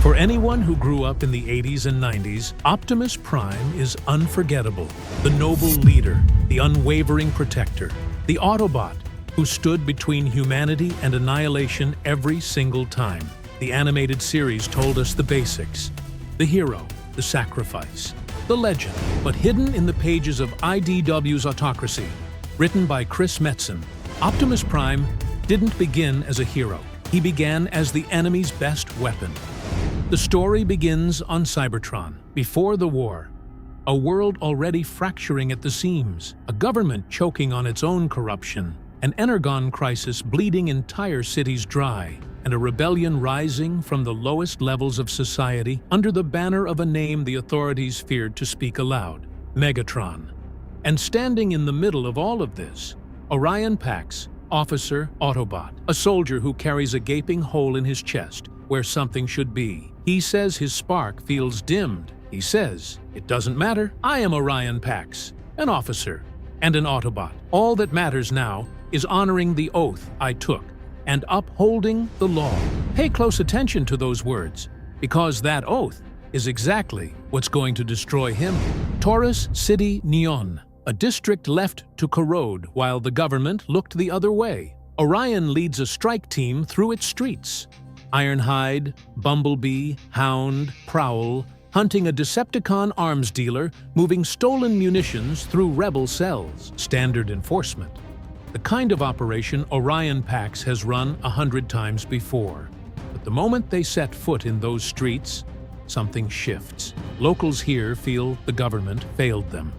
For anyone who grew up in the 80s and 90s, Optimus Prime is unforgettable. The noble leader, the unwavering protector, the Autobot who stood between humanity and annihilation every single time. The animated series told us the basics: the hero, the sacrifice, the legend. But hidden in the pages of IDW's Autocracy, written by Chris Metzen, Optimus Prime didn't begin as a hero. He began as the enemy's best weapon. The story begins on Cybertron, before the war. A world already fracturing at the seams, a government choking on its own corruption, an energon crisis bleeding entire cities dry, and a rebellion rising from the lowest levels of society under the banner of a name the authorities feared to speak aloud: Megatron. And standing in the middle of all of this, Orion Pax, Officer Autobot, a soldier who carries a gaping hole in his chest where something should be. He says his spark feels dimmed. He says, "It doesn't matter, I am Orion Pax, an officer and an Autobot. All that matters now is honoring the oath I took and upholding the law." Pay close attention to those words, because that oath is exactly what's going to destroy him. Taurus City, Nyon, a district left to corrode while the government looked the other way. Orion leads a strike team through its streets. Ironhide, Bumblebee, Hound, Prowl, hunting a Decepticon arms dealer, moving stolen munitions through rebel cells. Standard enforcement. The kind of operation Orion Pax has run 100 times before. But the moment they set foot in those streets, something shifts. Locals here feel the government failed them,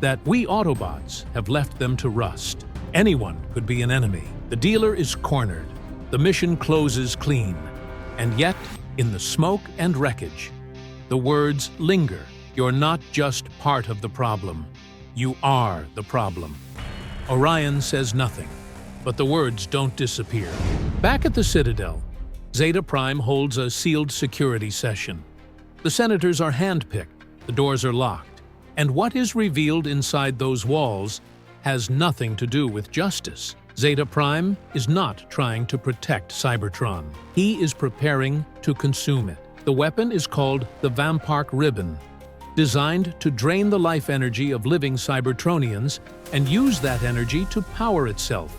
that we Autobots have left them to rust. Anyone could be an enemy. The dealer is cornered. The mission closes clean. And yet, in the smoke and wreckage, the words linger. You're not just part of the problem. You are the problem. Orion says nothing, but the words don't disappear. Back at the Citadel, Zeta Prime holds a sealed security session. The senators are handpicked, the doors are locked, and what is revealed inside those walls has nothing to do with justice. Zeta Prime is not trying to protect Cybertron. He is preparing to consume it. The weapon is called the Vamparc Ribbon, designed to drain the life energy of living Cybertronians and use that energy to power itself.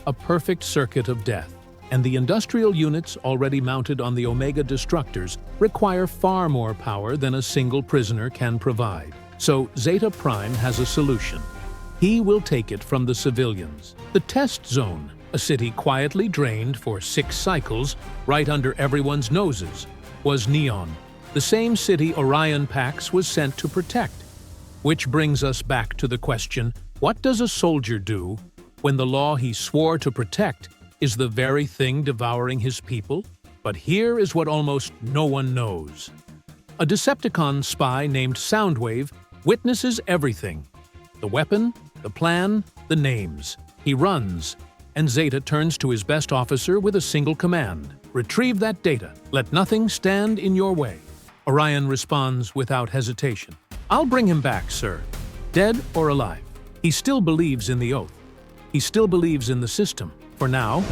A perfect circuit of death. And the industrial units already mounted on the Omega Destructors require far more power than a single prisoner can provide. So Zeta Prime has a solution. He will take it from the civilians. The test zone, a city quietly drained for 6 cycles right under everyone's noses, was Nyon, the same city Orion Pax was sent to protect. Which brings us back to the question, what does a soldier do when the law he swore to protect is the very thing devouring his people? But here is what almost no one knows. A Decepticon spy named Soundwave witnesses everything. The weapon, the plan, the names. He runs, and Zeta turns to his best officer with a single command: retrieve that data. Let nothing stand in your way. Orion responds without hesitation. I'll bring him back, sir. Dead or alive. He still believes in the oath. He still believes in the system. For now,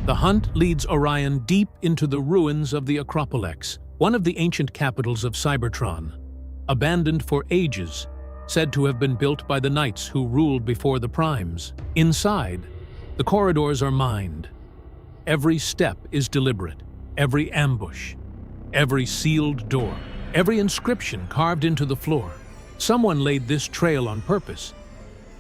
the hunt leads Orion deep into the ruins of the Acropolis, one of the ancient capitals of Cybertron. Abandoned for ages, said to have been built by the knights who ruled before the Primes. Inside, the corridors are mined. Every step is deliberate, every ambush, every sealed door, every inscription carved into the floor. Someone laid this trail on purpose.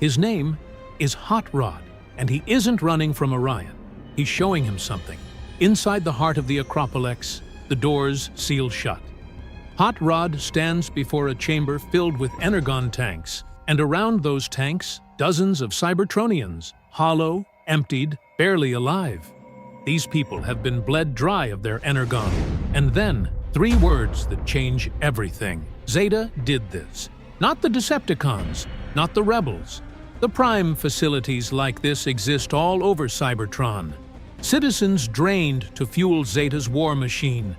His name is Hot Rod, and he isn't running from Orion. He's showing him something. Inside the heart of the Acropolis, the doors seal shut. Hot Rod stands before a chamber filled with energon tanks, and around those tanks, dozens of Cybertronians, hollow, emptied, barely alive. These people have been bled dry of their energon. And then, 3 words that change everything. Zeta did this. Not the Decepticons, not the rebels. The Prime facilities like this exist all over Cybertron. Citizens drained to fuel Zeta's war machine.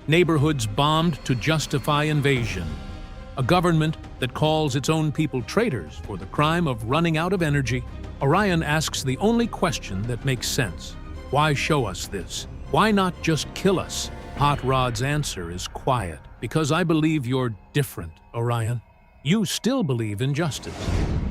Neighborhoods bombed to justify invasion. A government that calls its own people traitors for the crime of running out of energy. Orion asks the only question that makes sense. Why show us this? Why not just kill us? Hot Rod's answer is quiet, because I believe you're different, Orion. You still believe in justice.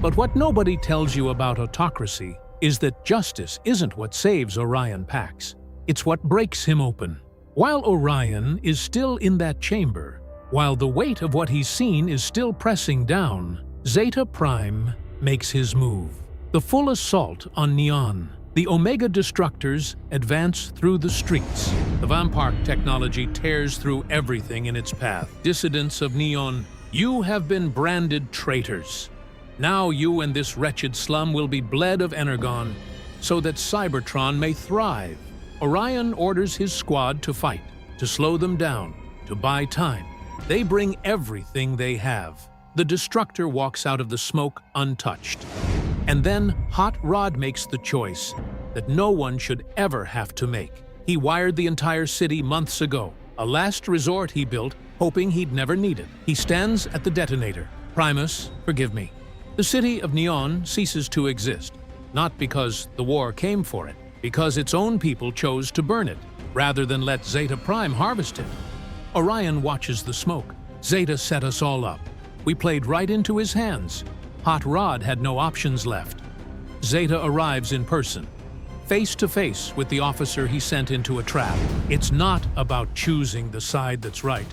But what nobody tells you about Autocracy is that justice isn't what saves Orion Pax. It's what breaks him open. While Orion is still in that chamber, while the weight of what he's seen is still pressing down, Zeta Prime makes his move. The full assault on Nyon. The Omega Destructors advance through the streets. The Vamparc technology tears through everything in its path. Dissidents of Nyon, you have been branded traitors. Now you and this wretched slum will be bled of Energon, so that Cybertron may thrive. Orion orders his squad to fight, to slow them down, to buy time. They bring everything they have. The Destructor walks out of the smoke untouched. And then Hot Rod makes the choice that no one should ever have to make. He wired the entire city months ago, a last resort he built, hoping he'd never need it. He stands at the detonator. Primus, forgive me. The city of Nyon ceases to exist, not because the war came for it, because its own people chose to burn it, rather than let Zeta Prime harvest it. Orion watches the smoke. Zeta set us all up. We played right into his hands. Hot Rod had no options left. Zeta arrives in person, face to face with the officer he sent into a trap. It's not about choosing the side that's right,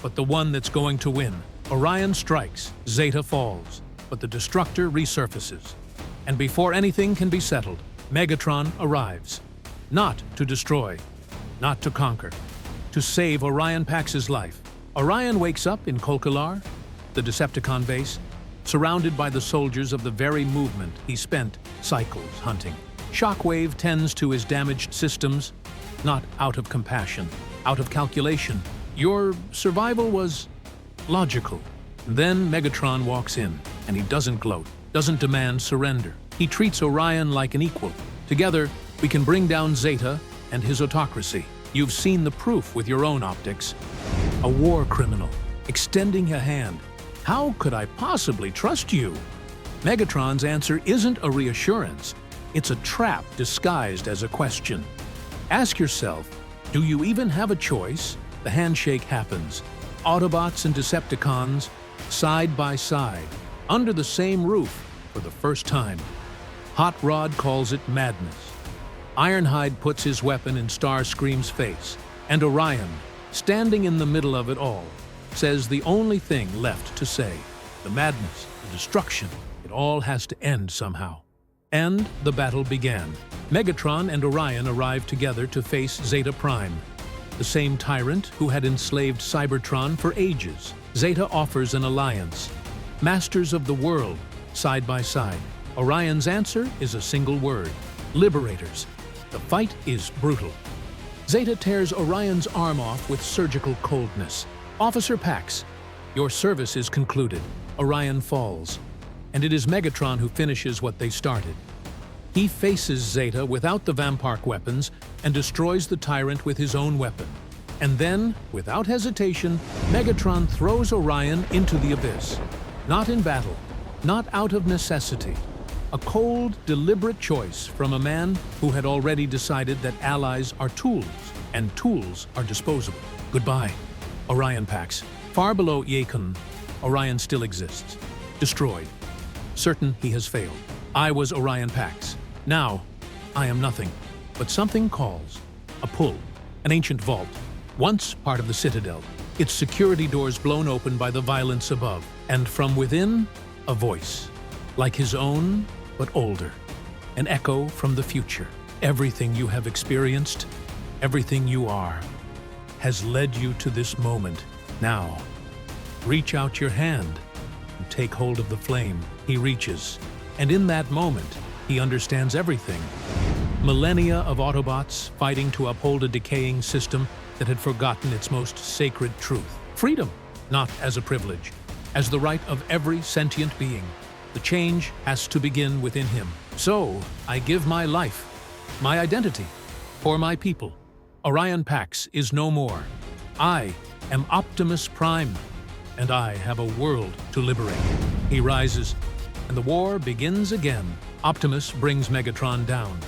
but the one that's going to win. Orion strikes, Zeta falls, but the Destructor resurfaces. And before anything can be settled, Megatron arrives. Not to destroy, not to conquer, to save Orion Pax's life. Orion wakes up in Kolkalar, the Decepticon base, surrounded by the soldiers of the very movement he spent cycles hunting. Shockwave tends to his damaged systems, not out of compassion, out of calculation. Your survival was logical. Then Megatron walks in, and he doesn't gloat, doesn't demand surrender. He treats Orion like an equal. Together, we can bring down Zeta and his Autocracy. You've seen the proof with your own optics. A war criminal, extending a hand. How could I possibly trust you? Megatron's answer isn't a reassurance. It's a trap disguised as a question. Ask yourself, do you even have a choice? The handshake happens. Autobots and Decepticons, side by side, under the same roof for the first time. Hot Rod calls it madness. Ironhide puts his weapon in Starscream's face, and Orion, standing in the middle of it all, says the only thing left to say. The madness, the destruction, it all has to end somehow. And the battle began. Megatron and Orion arrived together to face Zeta Prime, the same tyrant who had enslaved Cybertron for ages. Zeta offers an alliance. Masters of the world, side by side. Orion's answer is a single word: liberators. The fight is brutal. Zeta tears Orion's arm off with surgical coldness. Officer Pax, your service is concluded. Orion falls, and it is Megatron who finishes what they started. He faces Zeta without the Vamparc weapons and destroys the tyrant with his own weapon. And then, without hesitation, Megatron throws Orion into the abyss. Not in battle, not out of necessity. A cold, deliberate choice from a man who had already decided that allies are tools, and tools are disposable. Goodbye, Orion Pax. Far below Yekon, Orion still exists. Destroyed. Certain he has failed. I was Orion Pax. Now, I am nothing. But something calls. A pull. An ancient vault. Once part of the Citadel. Its security doors blown open by the violence above. And from within, a voice. Like his own, but older. An echo from the future. Everything you have experienced, everything you are, has led you to this moment. Now, reach out your hand and take hold of the flame. He reaches, and in that moment, he understands everything. Millennia of Autobots fighting to uphold a decaying system that had forgotten its most sacred truth. Freedom, not as a privilege, as the right of every sentient being. The change has to begin within him. So, I give my life, my identity, for my people. Orion Pax is no more. I am Optimus Prime, and I have a world to liberate. He rises, and the war begins again. Optimus brings Megatron down.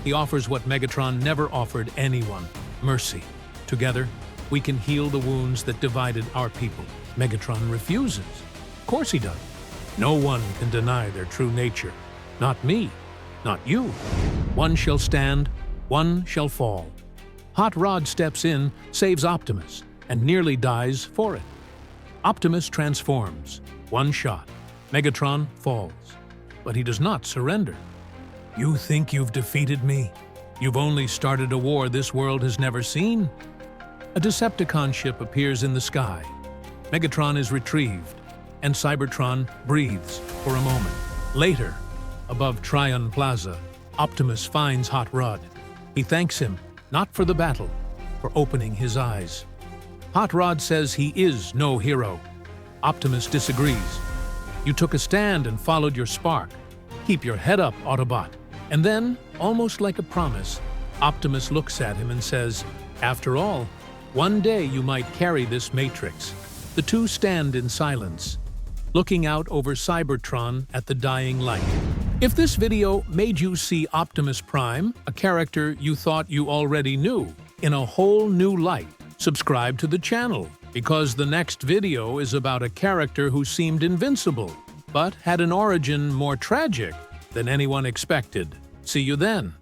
He offers what Megatron never offered anyone: mercy. Together, we can heal the wounds that divided our people. Megatron refuses. Of course he does. No one can deny their true nature. Not me, not you. One shall stand, one shall fall. Hot Rod steps in, saves Optimus, and nearly dies for it. Optimus transforms. One shot. Megatron falls. But he does not surrender. You think you've defeated me? You've only started a war this world has never seen. A Decepticon ship appears in the sky. Megatron is retrieved, and Cybertron breathes for a moment. Later, above Tryon Plaza, Optimus finds Hot Rod. He thanks him, not for the battle, for opening his eyes. Hot Rod says he is no hero. Optimus disagrees. You took a stand and followed your spark. Keep your head up, Autobot. And then, almost like a promise, Optimus looks at him and says, "After all, one day you might carry this matrix." The two stand in silence, looking out over Cybertron at the dying light. If this video made you see Optimus Prime, a character you thought you already knew, in a whole new light, subscribe to the channel, because the next video is about a character who seemed invincible, but had an origin more tragic than anyone expected. See you then.